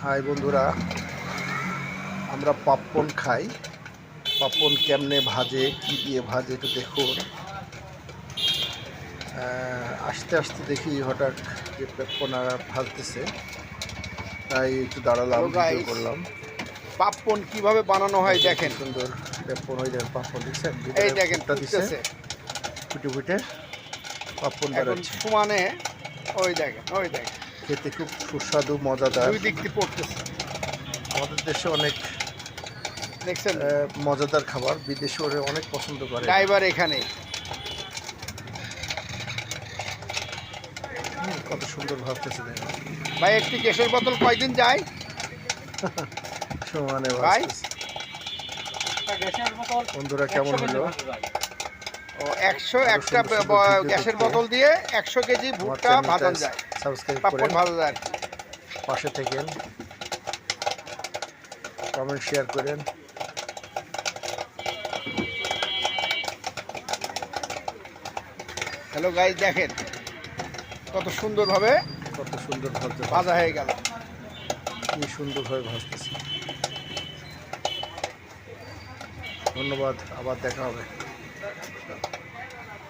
High বন্ধুরা, আমরা পাপ্পন খাই। পাপ্পন কেমনে ভাজে, কি দিয়ে ভাজে একটু দেখুন। আস্তে আস্তে দেখি হঠাৎ যে পেপ্পনা ভাজতেছে, তাই একটু দাঁড়ালাম, হ্যালো ভিডিও গাইস, করলাম। পাপ্পন কিভাবে বানানো হয় দেখেন। সুন্দর পেপ্পন, ওই দেখেন পাপ্পন দিচ্ছেন, এই ভিতরে দেখেন ফুটটা দিছে, ফুটতেছে ফুটে ফুটে পাপ্পন এখন বেরোচ্ছে। সমানে। ওই দেখেন খেতে খুব সুস্বাদু, মজাদার। দুই দিক দিয়ে পড়তেছে, আমাদের দেশে অনেক দেখছেন? মজাদার খাবার, বিদেশে ওরা অনেক পছন্দ করে। ড্রাইভার এখানে কত সুন্দর ভাবতেছে দেখেন। ভাই, একটি গ্যাসের বোতল কয়দিন যায় সমানে ভাই? ভাজতেছে। বন্ধুরা কেমন হলো? ও 100 আরো একটা সুন্দর সুন্দর ভিডিও গ্যাসের দেখতে বোতল দিয়ে 100 কেজি আমার ভুট্টা চ্যানেলটা ভাজানো যায়, সাবস্ক্রাইব পাপ্পন করেন, ভাজা যায়। পাশে থেকেন, কমেন্ট শেয়ার করেন। হ্যালো গাইস, দেখেন কত সুন্দরভাবে কত সুন্দর ভাজতে, ভাজা হয়ে গেল। কি সুন্দরভাবে ভাজতেছে। ধন্যবাদ, আবার দেখা হবে।